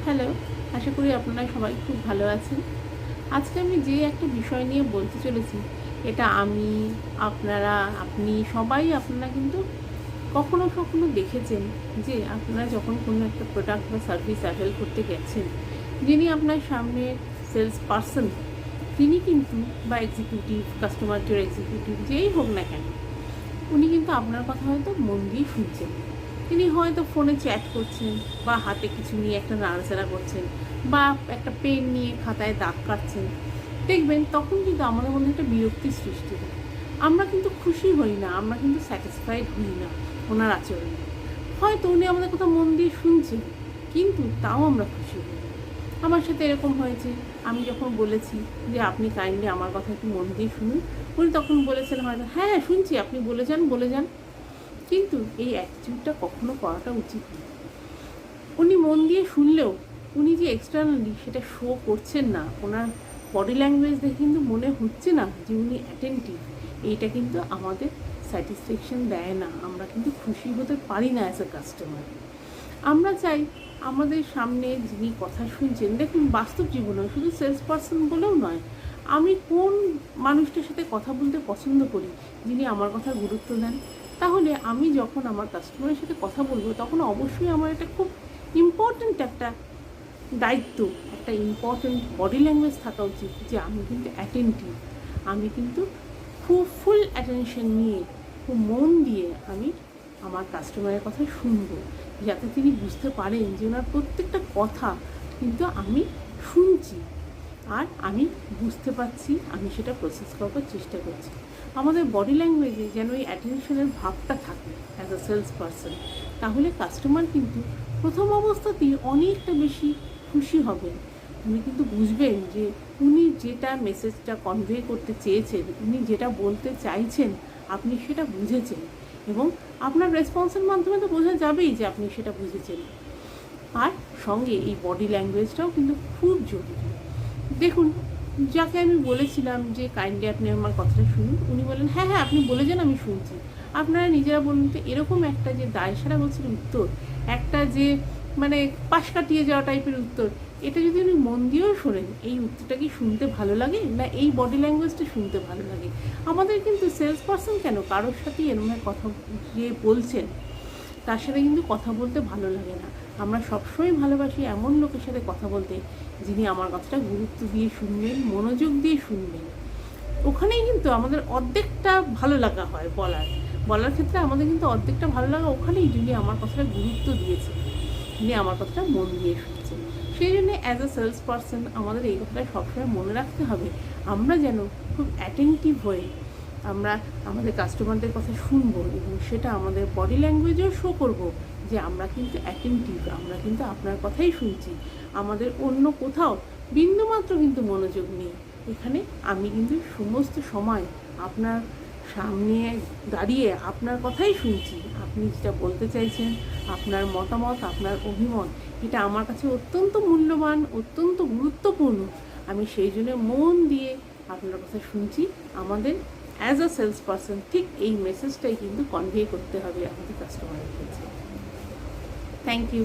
Hello, আশা করি আপনারা সবাই খুব ভালো আছেন। আজকে আমি যে একটা বিষয় নিয়ে বলতে চলেছি, এটা আমি, আপনারা, আপনি সবাই আপনারা কিন্তু কখনো কখনো দেখেছেন যে আপনারা যখন কোনো একটা প্রোডাক্ট বা সার্ভিস অ্যাভেল করতে গেছেন, যিনি আপনার সামনে সেলস পারসন, তিনি কিন্তু বা এক্সিকিউটিভ, কাস্টমার কেয়ার এক্সিকিউটিভ যেই হোক না কেন, উনি কিন্তু আপনার কথা হয়তো মন দিয়ে শুনছেন। তিনি হয়তো ফোনে চ্যাট করছেন বা হাতে কিছু নিয়ে একটা নাড়াচাড়া করছেন বা একটা পেন নিয়ে খাতায় দাগ কাটছেন। দেখবেন তখন কিন্তু আমাদের মধ্যে একটা বিরক্তির সৃষ্টি হয়। আমরা কিন্তু খুশি হই না, আমরা কিন্তু স্যাটিসফাইড হই না ওনার আচরণে। হয়তো উনি আমাদের কথা মন দিয়ে শুনছেন, কিন্তু তাও আমরা খুশি হই না। আমার সাথে এরকম হয়েছে, আমি যখন বলেছি যে আপনি কাইন্ডলি আমার কথা একটু মন দিয়ে শুনুন, উনি তখন বলেছেন হয়তো হ্যাঁ হ্যাঁ শুনছি, আপনি বলে যান বলে যান। কিন্তু এই অ্যাটিটিউডটা কখনো করাটা উচিত না। উনি মন দিয়ে শুনলেও উনি যে এক্সটার্নালি সেটা শো করছেন না, ওনার বডি ল্যাঙ্গুয়েজ দেখে কিন্তু মনে হচ্ছে না যে উনি অ্যাটেন্টিভ। এইটা কিন্তু আমাদের স্যাটিসফ্যাকশন দেয় না, আমরা কিন্তু খুশি হতে পারি না অ্যাজ এ কাস্টমার। আমরা চাই আমাদের সামনে যিনি কথা শুনছেন, দেখুন বাস্তব জীবনে শুধু সেলস পারসন বলেও নয়, আমি কোন মানুষটার সাথে কথা বলতে পছন্দ করি যিনি আমার কথা গুরুত্ব দেন। তাহলে আমি যখন আমার কাস্টমারের সাথে কথা বলবো, তখন অবশ্যই আমার এটা খুব ইম্পর্ট্যান্ট একটা দায়িত্ব, একটা ইম্পর্ট্যান্ট বডি ল্যাঙ্গুয়েজ থাকা উচিত যে আমি কিন্তু অ্যাটেন্টিভ, আমি কিন্তু খুব ফুল অ্যাটেনশন নিয়ে, খুব মন দিয়ে আমি আমার কাস্টমারের কথা শুনবো, যাতে তিনি বুঝতে পারেন যে ওনার প্রত্যেকটা কথা কিন্তু আমি শুনছি আর আমি বুঝতে পারছি, আমি সেটা প্রসেস করবার চেষ্টা করছি। আমাদের বডি ল্যাঙ্গুয়েজে যেন এই অ্যাটেনশনের ভাবটা থাকে অ্যাজ আ সেলস পারসন, তাহলে কাস্টমার কিন্তু প্রথম অবস্থাতেই অনেকটা বেশি খুশি হবেন। উনি কিন্তু বুঝবেন যে উনি যেটা মেসেজটা কনভে করতে চেয়েছেন, উনি যেটা বলতে চাইছেন, আপনি সেটা বুঝেছেন, এবং আপনার রেসপন্সের মাধ্যমে তো বোঝা যাবেই যে আপনি সেটা বুঝেছেন। আর সঙ্গে এই বডি ল্যাঙ্গুয়েজটাও কিন্তু খুব জরুরি। দেখুন, যাকে আমি বলেছিলাম যে কাইন্ডলি আপনি আমার কথাটা শুনুন, উনি বললেন হ্যাঁ হ্যাঁ আপনি বলে যান, আমি শুনছি। আপনারা নিজেরা বলুন তো, এরকম একটা যে দায়সারা গোছের উত্তর, একটা যে মানে পাশ কাটিয়ে যাওয়া টাইপের উত্তর, এটা যদি উনি মন দিয়েও শোনেন, এই উত্তরটা কি শুনতে ভালো লাগে, না এই বডি ল্যাঙ্গুয়েজটা শুনতে ভালো লাগে? আমাদের কিন্তু সেলস পারসন কেন, কারোর সাথেই এরকম কথা যে বলছেন তার সাথে কিন্তু কথা বলতে ভালো লাগে না। আমরা সবসময় ভালোবাসি এমন লোকের সাথে কথা বলতে যিনি আমার কথাটা গুরুত্ব দিয়ে শুনবেন, মনোযোগ দিয়ে শুনবেন। ওখানেই কিন্তু আমাদের অর্ধেকটা ভালো লাগা হয়। বলার ক্ষেত্রে আমাদের কিন্তু অর্ধেকটা ভালো লাগা ওখানেই, যিনি আমার কথাটা গুরুত্ব দিয়েছে, যিনি আমার কথাটা মন দিয়ে শুনছেন। সেই জন্য অ্যাজ আ সেলস পারসন আমাদের এই কথাটা সবসময় মনে রাখতে হবে, আমরা যেন খুব অ্যাটেন্টিভ হয়ে আমরা আমাদের কাস্টমারদের কথা শুনবো, এবং সেটা আমাদের বডি ল্যাঙ্গুয়েজেও শো করব যে আমরা কিন্তু অ্যাটেন্টিভ, আমরা কিন্তু আপনার কথাই শুনছি, আমাদের অন্য কোথাও বিন্দুমাত্র কিন্তু মনোযোগ নেই। এখানে আমি কিন্তু সমস্ত সময় আপনার সামনে দাঁড়িয়ে আপনার কথাই শুনছি, আপনি যেটা বলতে চাইছেন, আপনার মতামত, আপনার অভিমত, এটা আমার কাছে অত্যন্ত মূল্যবান, অত্যন্ত গুরুত্বপূর্ণ। আমি সেই জন্য মন দিয়ে আপনার কথা শুনছি। আমাদের অ্যাজ আ সেলস পারসন ঠিক এই মেসেজটাই কিন্তু কনভে করতে হবে আমাদের কাস্টমারের কাছে। Thank you.